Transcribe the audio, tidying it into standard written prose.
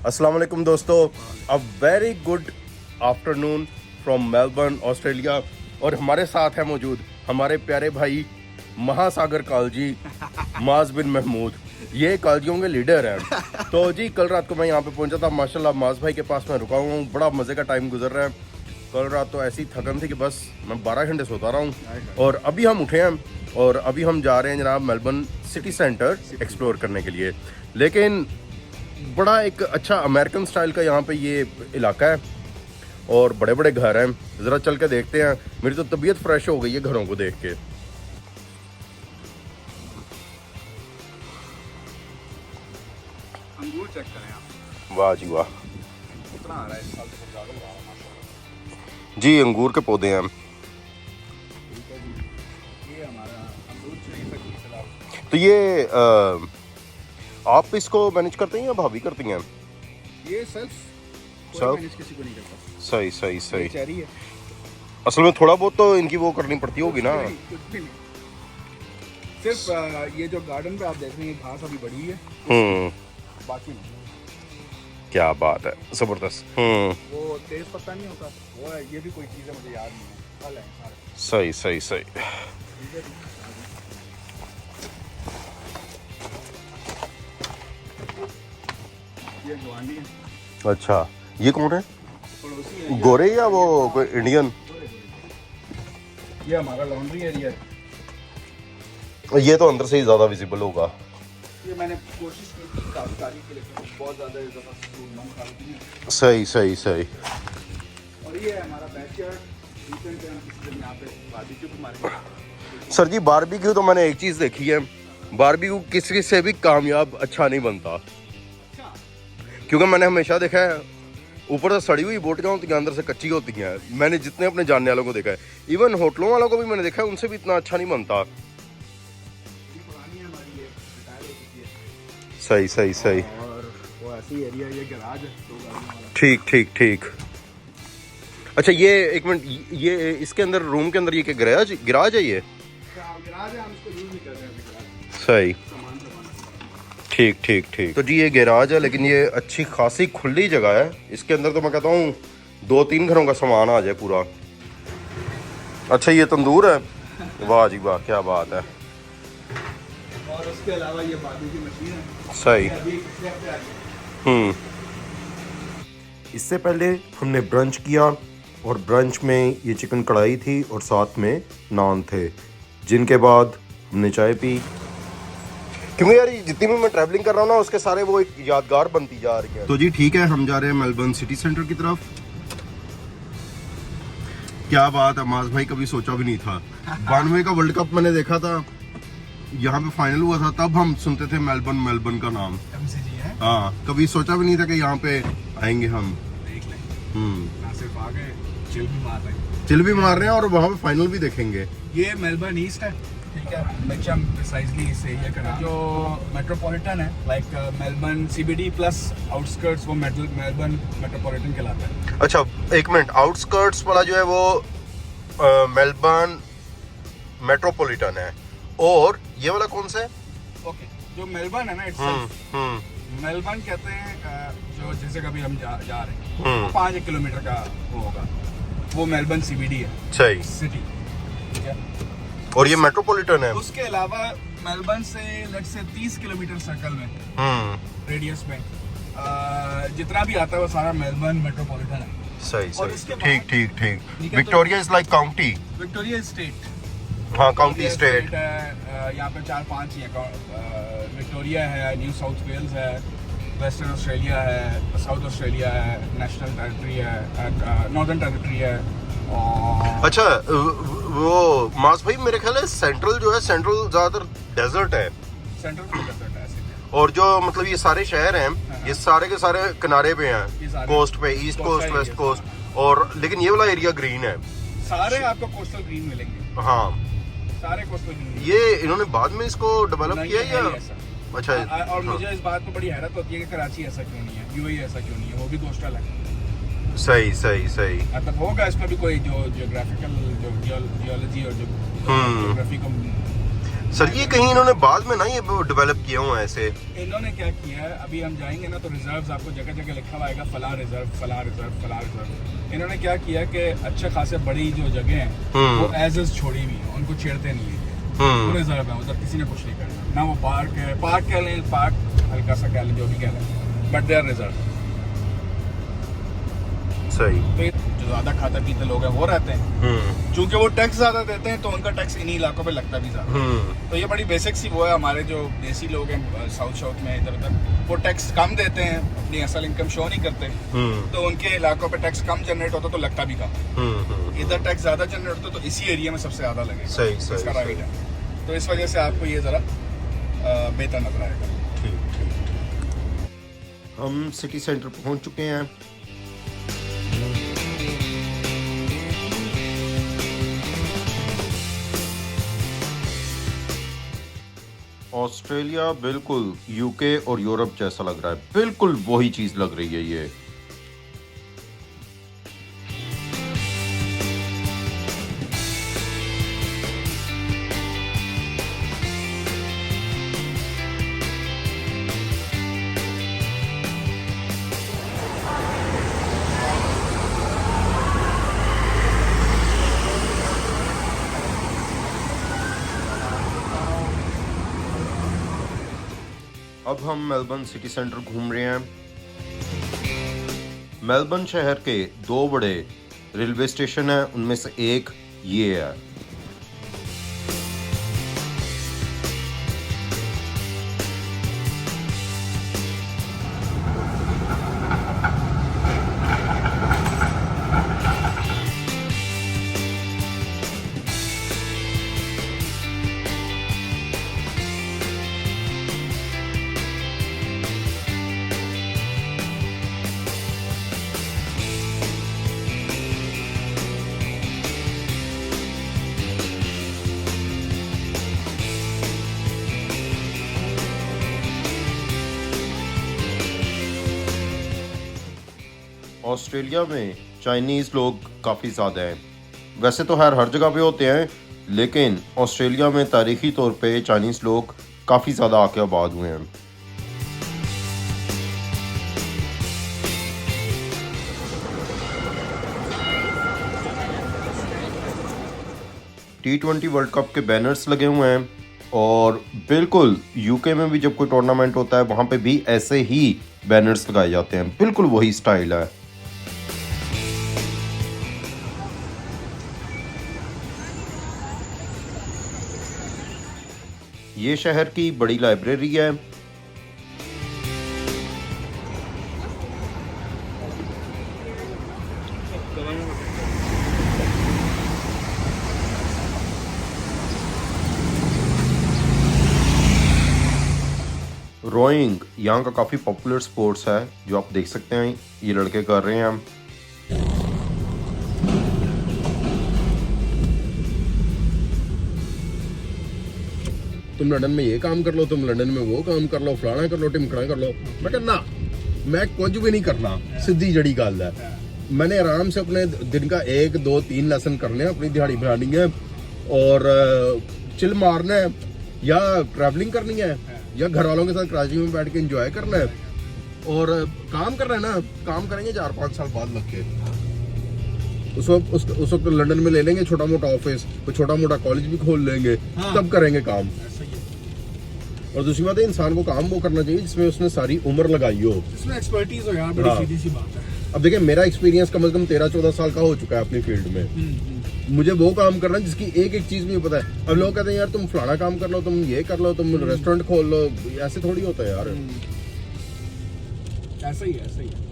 अस्सलाम वालेकुम दोस्तों, a very good afternoon from Melbourne Australia. और हमारे साथ है मौजूद हमारे प्यारे भाई महासागर कालजी माज बिन महमूद, ये कालजियों के लीडर हैं। तो जी कल रात को मैं यहाँ पे पहुँचा था, माशाल्लाह माज भाई के पास मैं रुका हुआ हूँ, बड़ा मज़े का टाइम गुजर रहा है। कल रात तो ऐसी थकन थी कि बस मैं 12 घंटे सोता रहा हूँ और अभी हम उठे हैं और अभी हम जा रहे हैं जनाब मेलबर्न सिटी सेंटर एक्सप्लोर करने के लिए। लेकिन बड़ा एक अच्छा अमेरिकन स्टाइल का यहाँ पे ये इलाका है और बड़े बड़े घर हैं, ज़रा चल के देखते हैं। मेरी तो तबीयत फ्रेश हो गई है घरों को देख के। अंगूर चेक करें आप, वाह जी वाह कितना आ रहा है इस साल तो ज़्यादा हुआ है माशाल्लाह। जी, अंगूर के पौधे हैं। ठीक है जी, ये हमारा अमरूद ट्री फैक्ट्री फिलहाल। तो ये आप इसको मैनेज करते हैं या भाभी करती हैं? ये सेल्फ Self? मैनेज किसी को नहीं करता। सही सही सही। ये चेरी है, असल में थोड़ा बहुत तो इनकी वो करनी पड़ती होगी ना। कुछ भी नहीं। सिर्फ ये जो गार्डन पे आप देख रहे हैं घास अभी बड़ी है, बाकी नहीं। क्या बात है, जबरदस्त। वो तेज पत्ता नहीं होता वो है, ये भी कोई चीज़ है मुझे याद नहीं है, फल है सारे। सही सही सही। ठीक है जी। ये जवानी है, अच्छा, ये कौन है? पड़ोसी है। गोरे या वो कोई इंडियन? ये हमारा लॉन्ड्री एरिया है। ये तो अंदर से ही ज्यादा विजिबल होगा। ये मैंने कोशिश की थी काफी तारीफ के, लेकिन बहुत ज़्यादा मन खाती है। सही सही सही। और ये है हमारा बैकयार्ड, वीकेंड पे हम किसी दिन यहाँ पे बारबेक्यू भी मारेंगे। सर जी, बारबेक्यू तो मैंने एक चीज देखी है, बारबेक्यू किसी से भी कामयाब अच्छा नहीं बनता। अच्छा, क्योंकि मैंने हमेशा देखा है ऊपर से सड़ी हुई बोटियाँ होती हैं, अंदर से कच्ची होती हैं। मैंने जितने अपने जानने वालों को देखा है, इवन होटलों वालों को भी मैंने देखा है, उनसे भी इतना अच्छा नहीं बनता। ये पुरानी है हमारी, ये रिटायर हो चुकी है। सही सही सही। और वो ऐसी एरिया, ये गैराज है 2 गाड़ियों वाला। ठीक ठीक ठीक। अच्छा, ये एक मिनट, ये इसके अंदर रूम के अंदर ये क्या गैराज गैराज है? ये गैराज है, हम इसको यूज़ नहीं कर रहे हैं गैराज, सही। सामान सामान। ठीक ठीक ठीक। तो जी ये गैराज है, लेकिन ये अच्छी खासी खुली जगह है। इसके अंदर तो मैं कहता हूँ 2-3 घरों का सामान आ जाए पूरा। अच्छा, ये तंदूर है, वाह जी वाह, क्या बात है। और उसके अलावा ये बाजू की मशीन है। सही। ये अभी पिछले हफ्ते आई है। इससे पहले हमने ब्रंच किया और ब्रंच में ये चिकन कढ़ाई थी और साथ में नान थे, जिनके बाद हमने चाय पी। क्योंकि यार जितनी भी मैं ट्रैवलिंग कर रहा हूँ ना, उसके सारे वो एक यादगार बनती जा रही है। तो जी ठीक है, हम जा रहे हैं मेलबर्न सिटी सेंटर की तरफ। क्या बात है, माज भाई कभी सोचा भी नहीं था। 92 का वर्ल्ड कप मैंने देखा था, यहाँ पे फाइनल हुआ था, तब हम सुनते थे मेलबर्न का नाम। MCG है, हाँ, कभी सोचा भी नहीं था कि यहाँ पे आएंगे हम। देख लें। ना सिर्फ आ गए, चिल भी मार रहे हैं। चिल भी मार रहे हैं और वहाँ पे फाइनल भी देखेंगे। ये मेलबर्न ईस्ट है, ठीक है। मेचम प्रिसाइजली इस एरिया का नाम, जो मेट्रोपॉलिटन है, like Melbourne CBD plus outskirts, वो मेलबर्न मेट्रोपॉलिटन कहलाता है। अच्छा एक मिनट, आउटस्कर्ट्स वाला जो है वो मेलबर्न मेट्रोपॉलिटन है, और ये वाला कौन सा है? ओके, जो मेलबर्न है ना, इट्स मेलबर्न कहते हैं जो जैसे कभी हम जा रहे हैं, 5 किलोमीटर का वो होगा, वो मेलबर्न CBD है, सही सिटी, ठीक है। और ये मेट्रोपॉलिटन है। उसके अलावा मेलबर्न से लेट्स से 30 किलोमीटर सर्कल में, रेडियस में जितना भी आता है वो सारा मेलबर्न मेट्रोपॉलिटन है। सही और सही, इसके ठीक बाद- ठीक ठीक। ठीक है, Victoria is like county. Victoria state, हाँ, काउंटी स्टेट। है। यहाँ पे 4-5 ही है। विक्टोरिया है, न्यू साउथ वेल्स है, वेस्टर्न ऑस्ट्रेलिया है, साउथ ऑस्ट्रेलिया है, नेशनल टेरिटरी है, नॉर्दर्न टेरिटरी है। और अच्छा वो मास भाई, मेरे ख्याल है सेंट्रल जो है, सेंट्रल ज्यादातर डेजर्ट है, सेंट्रल में डेजर्ट है ऐसे। और जो मतलब ये सारे शहर हैं ये सारे के सारे किनारे पे ये हैं, सारे कोस्ट पे, east coast, coastal west areas, coast. और लेकिन ये वाला एरिया ग्रीन है। सारे आपको कोस्टल ग्रीन मिलेंगे, हाँ, सारे कोस्टल ग्रीन। ये इन्होंने बाद में इसको डेवलप किया या? अच्छा। और मुझे इस बात पे बड़ी हैरत होती है कि कराची ऐसा क्यों नहीं है, UAE ऐसा क्यों नहीं है, वो भी कोस्टल है। सही सही सही। मतलब होगा इसमें भी कोई जो जियोग्राफिकल, जो जियोलॉजी और जो ज्योग्राफी को सर ये कहीं इन्होंने बाद में ना ये डेवलप किया हुआ है ऐसे। इन्होंने क्या किया है, अभी हम जाएंगे ना तो रिजर्व्स आपको जगह जगह लिखा हुआ आएगा, फला रिजर्व फला रिजर्व फला रिजर्व। इन्होंने क्या किया कि अच्छे खासे बड़ी जो जगह हैं वो एज एज छोड़ी हुई है, उनको छेड़ते नहीं है, वो रिजर्व है, उधर किसी ने कुछ नहीं करना, ना वो पार्क है, पार्क कह लें, पार्क हल्का सा कह लें, जो भी कह लें, बट दे आर रिजर्व। सही। तो जो ज्यादा खाते पीते लोग हैं वो रहते हैं, क्योंकि वो टैक्स ज्यादा देते हैं तो उनका टैक्स इन्हीं इलाकों पे लगता भी ज्यादा। तो ये बड़ी बेसिक सी वो है, हमारे जो देसी लोग हैं साउथ में इधर उधर, वो टैक्स कम देते हैं, अपनी असल इनकम शो नहीं करते, तो उनके इलाकों पे टैक्स कम जनरेट होता तो लगता भी कम। इधर टैक्स ज्यादा जनरेट होता तो इसी एरिया में सबसे ज्यादा लगेगा। सही इसका राइट है, तो इस वजह से आपको ये जरा बेहतर नजर आएगा। ठीक। हम सिटी सेंटर पहुंच चुके हैं। ऑस्ट्रेलिया बिल्कुल यूके और यूरोप जैसा लग रहा है, बिल्कुल वही चीज लग रही है ये। अब हम मेलबर्न सिटी सेंटर घूम रहे हैं। मेलबर्न शहर के 2 बड़े रेलवे स्टेशन हैं, उनमें से एक ये है। ऑस्ट्रेलिया में चाइनीज़ लोग काफ़ी ज़्यादा हैं। वैसे तो हर जगह पे होते हैं, लेकिन ऑस्ट्रेलिया में तारीखी तौर पे चाइनीज़ लोग काफ़ी ज़्यादा आके आबाद हुए हैं। T20 वर्ल्ड कप के बैनर्स लगे हुए हैं, और बिल्कुल यूके में भी जब कोई टूर्नामेंट होता है वहाँ पे भी ऐसे ही बैनर्स लगाए जाते हैं, बिल्कुल वही स्टाइल है। ये शहर की बड़ी लाइब्रेरी है। रोइंग यहाँ का काफ़ी पॉपुलर स्पोर्ट्स है, जो आप देख सकते हैं ये लड़के कर रहे हैं। तुम लंदन में ये काम कर लो, तुम लंदन में वो काम कर लो, फलाना कर लो, टिमकड़ा कर लो। मैं कहना मैं कुछ भी नहीं करना, सीधी जड़ी गल है। मैंने आराम से अपने दिन का 1 2 3 लेसन करने, अपनी दिहाड़ी बनानी है और चिल मारना है, या ट्रैवलिंग करनी है, या घर वालों के साथ कराची में बैठ के एंजॉय करना है, और काम करना है ना, काम करेंगे 4-5 साल बाद लग के। उस वक्त लंदन में ले लेंगे छोटा मोटा ऑफिस, तो छोटा मोटा कॉलेज भी खोल लेंगे, तब करेंगे काम। और दूसरी बात है, इंसान को काम वो करना चाहिए जिसमें उसने सारी उम्र लगाई हो, इसमें एक्सपर्टीज हो यार, बड़ी सीधी सी बात है। अब देखिए, मेरा एक्सपीरियंस कम से कम 13-14 साल का हो चुका है अपनी फील्ड में। मुझे वो काम करना है जिसकी एक एक चीज नहीं पता है। अब लोग कहते हैं यार तुम फलाना काम कर लो, तुम ये कर लो, तुम रेस्टोरेंट खोल लो, ऐसे थोड़ी होता है यार। ऐसा ही है।